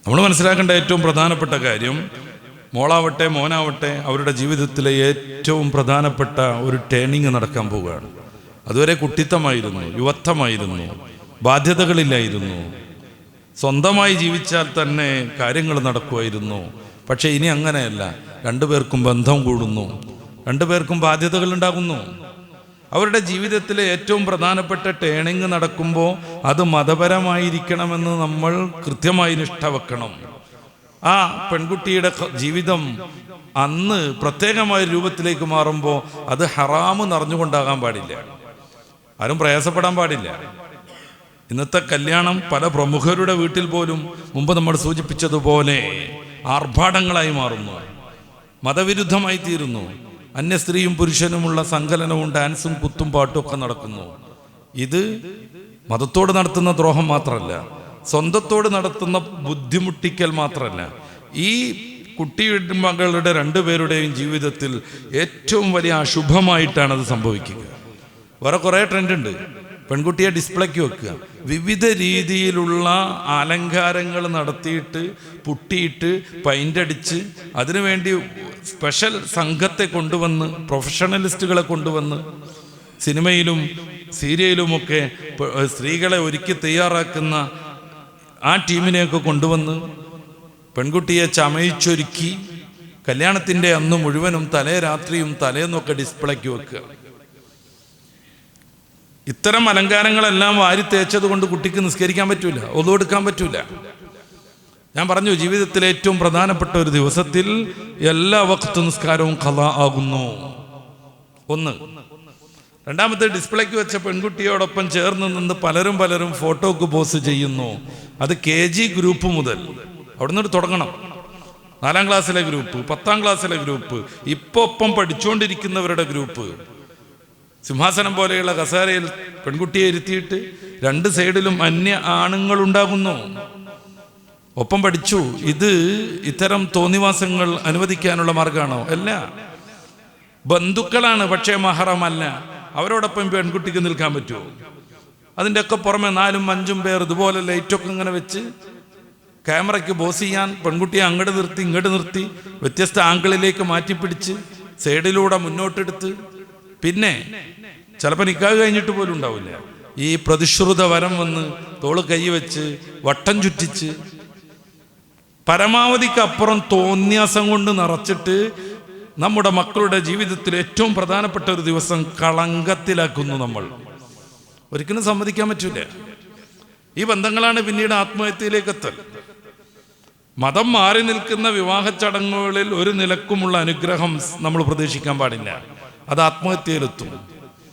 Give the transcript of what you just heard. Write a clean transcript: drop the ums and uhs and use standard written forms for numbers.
നമ്മൾ മനസ്സിലാക്കേണ്ട ഏറ്റവും പ്രധാനപ്പെട്ട കാര്യം, മോളാവട്ടെ മോനാവട്ടെ അവരുടെ ജീവിതത്തിലെ ഏറ്റവും പ്രധാനപ്പെട്ട ഒരു ടേണിങ് നടക്കാൻ പോവുകയാണ്. അതുവരെ കുട്ടിത്തമായിരുന്നു, യുവത്വമായിരുന്നു, ബാധ്യതകളില്ലായിരുന്നു, സ്വന്തമായി ജീവിച്ചാൽ തന്നെ കാര്യങ്ങൾ നടക്കുമായിരുന്നു. പക്ഷേ ഇനി അങ്ങനെയല്ല. രണ്ടുപേർക്കും ബന്ധം കൂടുന്നു, രണ്ടുപേർക്കും ബാധ്യതകൾ ഉണ്ടാകുന്നു. അവരുടെ ജീവിതത്തിലെ ഏറ്റവും പ്രധാനപ്പെട്ട ടേണിങ് നടക്കുമ്പോൾ അത് മതപരമായിരിക്കണമെന്ന് നമ്മൾ കൃത്യമായി നിഷ്ഠ വെക്കണം. ആ പെൺകുട്ടിയുടെ ജീവിതം അന്ന് പ്രത്യേകമായ രൂപത്തിലേക്ക് മാറുമ്പോൾ അത് ഹറാമ് നിറഞ്ഞുകൊണ്ടാകാൻ പാടില്ല, ആരും പ്രയാസപ്പെടാൻ പാടില്ല. ഇന്നത്തെ കല്യാണം പല പ്രമുഖരുടെ വീട്ടിൽ പോലും മുമ്പ് നമ്മൾ സൂചിപ്പിച്ചതുപോലെ ആർഭാടങ്ങളായി മാറുന്നു, മതവിരുദ്ധമായി തീരുന്നു. അന്യ സ്ത്രീയും പുരുഷനുമുള്ള സങ്കലനവും ഡാൻസും കുത്തും പാട്ടും ഒക്കെ നടക്കുന്നു. ഇത് മതത്തോട് നടത്തുന്ന ദ്രോഹം മാത്രമല്ല, സ്വന്തത്തോട് നടത്തുന്ന ബുദ്ധിമുട്ടിക്കൽ മാത്രമല്ല, ഈ കുട്ടിയുടെ മകളുടെ രണ്ടുപേരുടെയും ജീവിതത്തിൽ ഏറ്റവും വലിയ അശുഭമായിട്ടാണ് അത് സംഭവിക്കുക. വേറെ കുറേ ട്രെൻഡുണ്ട്. പെൺകുട്ടിയെ ഡിസ്പ്ലേക്ക് വെക്കുക, വിവിധ രീതിയിലുള്ള അലങ്കാരങ്ങൾ നടത്തിയിട്ട് പുട്ടിയിട്ട് പെയിൻ്റടിച്ച് അതിനുവേണ്ടി സ്പെഷ്യൽ സംഘത്തെ കൊണ്ടുവന്ന്, പ്രൊഫഷണലിസ്റ്റുകളെ കൊണ്ടുവന്ന് സിനിമയിലും സീരിയലുമൊക്കെ സ്ത്രീകളെ ഒരുക്കി തയ്യാറാക്കുന്ന ആ ടീമിനെയൊക്കെ കൊണ്ടുവന്ന് പെൺകുട്ടിയെ ചമയിച്ചൊരുക്കി കല്യാണത്തിൻ്റെ അന്ന് മുഴുവനും തലേ രാത്രിയും തലേന്നൊക്കെ ഡിസ്പ്ലേക്ക് വെക്കുക. ഇത്തരം അലങ്കാരങ്ങളെല്ലാം വാരി തേച്ചത് കൊണ്ട് കുട്ടിക്ക് നിസ്കരിക്കാൻ പറ്റൂല, ഒന്നും എടുക്കാൻ പറ്റൂല. ഞാൻ പറഞ്ഞു, ജീവിതത്തിലെ ഏറ്റവും പ്രധാനപ്പെട്ട ഒരു ദിവസത്തിൽ എല്ലാ വഖ്ത് നിസ്കാരവും ഖളാ ആകുന്നു. ഒന്ന്. രണ്ടാമത്തെ, ഡിസ്പ്ലേക്ക് വെച്ച പെൺകുട്ടിയോടൊപ്പം ചേർന്ന് നിന്ന് പലരും ഫോട്ടോക്ക് പോസ്റ്റ് ചെയ്യുന്നു. അത് KG ഗ്രൂപ്പ് മുതൽ അവിടെ നിന്ന് തുടങ്ങണം. 4ാം ക്ലാസ്സിലെ ഗ്രൂപ്പ്, 10ാം ക്ലാസ്സിലെ ഗ്രൂപ്പ്, ഒപ്പം പഠിച്ചുകൊണ്ടിരിക്കുന്നവരുടെ ഗ്രൂപ്പ്. സിംഹാസനം പോലെയുള്ള കസേരയിൽ പെൺകുട്ടിയെ ഇരുത്തിയിട്ട് 2 സൈഡിലും അന്യ ആണുങ്ങളുണ്ടാകുന്നു. ഒപ്പം പഠിച്ചു. ഇത് ഇത്തരം തോന്നിവാസങ്ങൾ അനുവദിക്കാനുള്ള മാർഗമാണോ? അല്ല. ബന്ധുക്കളാണ്, പക്ഷേ മഹറമല്ല. അവരോടൊപ്പം പെൺകുട്ടിക്ക് നിൽക്കാൻ പറ്റുമോ? അതിൻ്റെ ഒക്കെ പുറമെ 4ഉം 5ഉം പേർ ഇതുപോലെ ലൈറ്റൊക്കെ ഇങ്ങനെ വെച്ച് ക്യാമറയ്ക്ക് ബോസ് ചെയ്യാൻ പെൺകുട്ടിയെ അങ്ങോട്ട് നിർത്തി ഇങ്ങോട്ട് നിർത്തി വ്യത്യസ്ത ആംഗിളിലേക്ക് മാറ്റിപ്പിടിച്ച് സൈഡിലൂടെ മുന്നോട്ടെടുത്ത്, പിന്നെ ചിലപ്പോൾ നിക്കാഹ് കഴിഞ്ഞിട്ട് പോലും ഉണ്ടാവില്ല, ഈ പ്രതിശ്രുത വരം വന്ന് തോള് കൈ വെച്ച് വട്ടം ചുറ്റിച്ച് പരമാവധിക്കപ്പുറം തോന്യാസം കൊണ്ട് നിറച്ചിട്ട് നമ്മുടെ മക്കളുടെ ജീവിതത്തിൽ ഏറ്റവും പ്രധാനപ്പെട്ട ഒരു ദിവസം കളങ്കത്തിലാക്കുന്നു. നമ്മൾ ഒരിക്കലും സമ്മതിക്കാൻ പറ്റൂല. ഈ ബന്ധങ്ങളാണ് പിന്നീട് ആത്മഹത്യയിലേക്ക് എത്തൽ. മതം മാറി നിൽക്കുന്ന വിവാഹ ചടങ്ങുകളിൽ ഒരു നിലക്കുമുള്ള അനുഗ്രഹം നമ്മൾ പ്രതീക്ഷിക്കാൻ പാടില്ല. അത് ആത്മഹത്യയിലെത്തും.